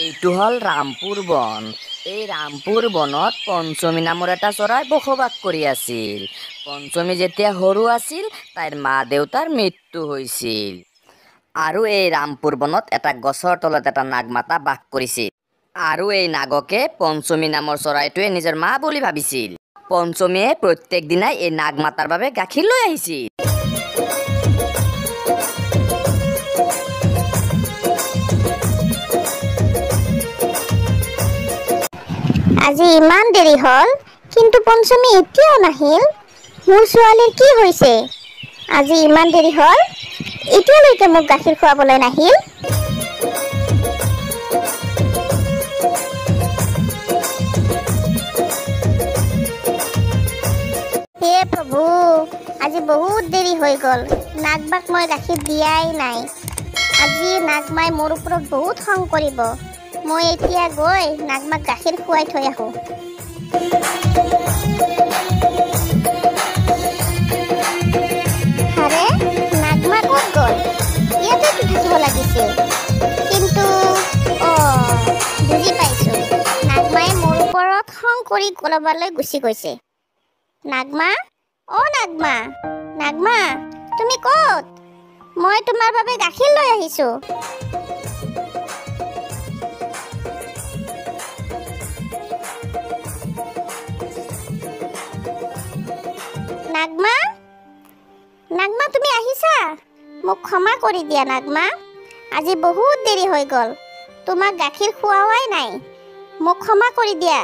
এইটো হল ৰামপুৰ বন। এই ৰামপুৰ বনত পঞ্চমী নামৰ এটা চৰাই বসবাস কৰি আছিল। পঞ্চমী যেতিয়া সৰু আছিল তাইৰ মা দেউতাৰ মৃত্যু হৈছিল। আৰু এই ৰামপুৰ বনত এটা গছৰ তলত এটা নাগমাতা বাস কৰিছিল। আৰু এই নাগকে পঞ্চমী নামৰ চৰাইটোৱে নিজৰ মা বুলি ভাবিছিল। পঞ্চমীয়ে প্ৰত্যেক দিনাই এই নাগমাতাৰ বাবে গাখীৰ লৈ আহিছিল। আজি ইমান দেৰি হল, কিন্তু পঞ্চমী এতিয়াও নাহিল। মোৰ ছোৱালীৰ কি হৈছে? আজি ইমান দেৰি হল, এতিয়ালৈকে মোক গাখীৰ খুৱাবলৈ নাহিল। হে প্ৰভু, আজি বহুত দেৰি হৈ গ'ল, নাগমাক মই গাখীৰ দিয়াই নাই। আজি নাগমাই মোৰ ওপৰত বহুত খং কৰিব। মই এতিয়া গৈ নাগমাক গাখীৰ খুৱাই থৈ আহোঁ। আৰে, নাগমা ক'ত গ'ল? ইয়াতেতো থাকিব লাগিছিল। কিন্তু বুজি পাইছোঁ, নাগমাই মোৰ ওপৰত খং কৰি ক'ৰবালৈ গুচি গৈছে। নাগমা, নাগমা, নাগমা, তুমি ক'ত? মই তোমাৰ বাবে গাখীৰ লৈ আহিছোঁ। নাগমা, নাগমা তুমি আহিছা? মোক ক্ষমা কৰি দিয়া নাগমা, আজি বহুত দেৰি হৈ গ'ল, তোমাক গাখীৰ খুৱাই নাই। মোক ক্ষমা কৰি দিয়া।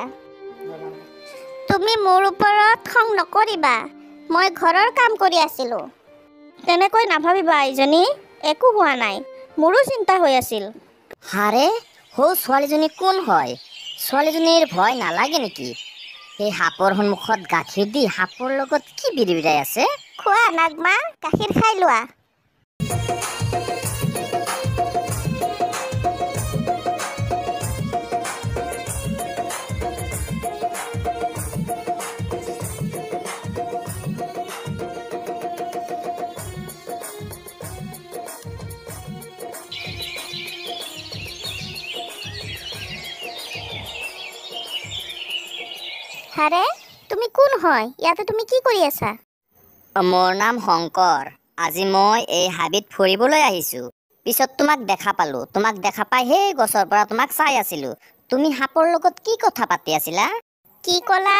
তুমি মোৰ ওপৰত খং নকৰিবা, মই ঘৰৰ কাম কৰি আছিলোঁ। তেনেকৈ নাভাবিবা আইজনী, একো হোৱা নাই, মোৰো চিন্তা হৈ আছিল। হাৰে, ছোৱালীজনী কোন হয়? ছোৱালীজনীৰ ভয় নালাগে নেকি? সেই সাপৰ সন্মুখত গাখীৰ দি সাপৰ লগত কি বিৰিবিৰাই আছে? খোৱা নাগমা, গাখীৰ খাই লোৱা। আৰে, তুমি কোন হয়? ইয়াতে তুমি কি কৰি আছা? মোৰ নাম শংকৰ। আজি মই এই হাবিত ফুৰিবলৈ আহিছোঁ। পিছত তোমাক দেখা পালোঁ। তোমাক দেখা পাই সেই গছৰ পৰা তোমাক চাই আছিলোঁ। তুমি সাপৰ লগত কি কথা পাতি আছিলা? কি ক'লা?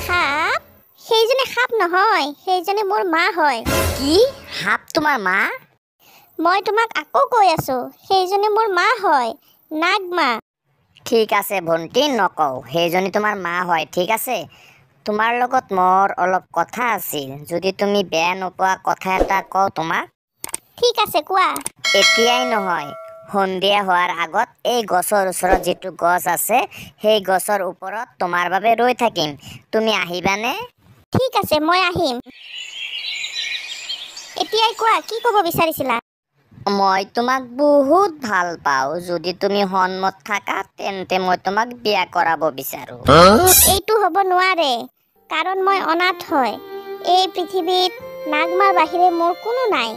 সাপ? সেইজনী সাপ নহয়, সেইজনী মোৰ মা হয়। কি? সাপ তোমাৰ মা? মই তোমাক আকৌ কৈ আছোঁ, সেইজনী মোৰ মা হয়, নাগমা। ঠিক আছে ভণ্টি, নকওঁ। সেইজনী তোমাৰ মা হয়, ঠিক আছে। তোমাৰ লগত মোৰ অলপ কথা আছিল। যদি তুমি বেয়া নোপোৱা কথা এটা কওঁ তোমাক। ঠিক আছে, কোৱা। এতিয়াই নহয়, সন্ধিয়া হোৱাৰ আগত এই গছৰ ওচৰত যিটো গছ আছে, সেই গছৰ ওপৰত তোমাৰ বাবে ৰৈ থাকিম। তুমি আহিবানে? ঠিক আছে, মই আহিম। এতিয়াই কোৱা, কি ক'ব বিচাৰিছিলা? মই তোমাক বহুত ভাল পাওঁ। যদি তুমি সন্মত থাকা, তেন্তে মই তোমাক বিয়া কৰাব বিচাৰোঁ। এইটো হ'ব নোৱাৰে, কাৰণ মই অনাথ হয়। এই পৃথিৱীত নাগমাৰ বাহিৰে মোৰ কোনো নাই।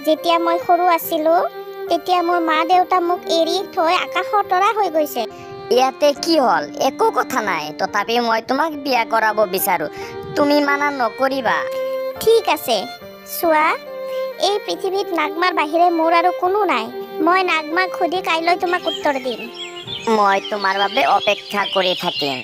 যেতিয়া মই সৰু আছিলোঁ, তেতিয়া মোৰ মা দেউতা মোক এৰি থৈ আকাশৰ তৰা হৈ গৈছে। ইয়াতে কি হ'ল? একো কথা নাই। তথাপি মই তোমাক বিয়া কৰাব বিচাৰোঁ। তুমি মানা নকৰিবা। ঠিক আছে, চোৱা, এই পৃথিৱীত নাগমাৰ বাহিৰে মোৰ আৰু কোনো নাই। মই নাগমাক সুধি কাইলৈ তোমাক উত্তৰ দিম। মই তোমাৰ বাবে অপেক্ষা কৰি থাকিম।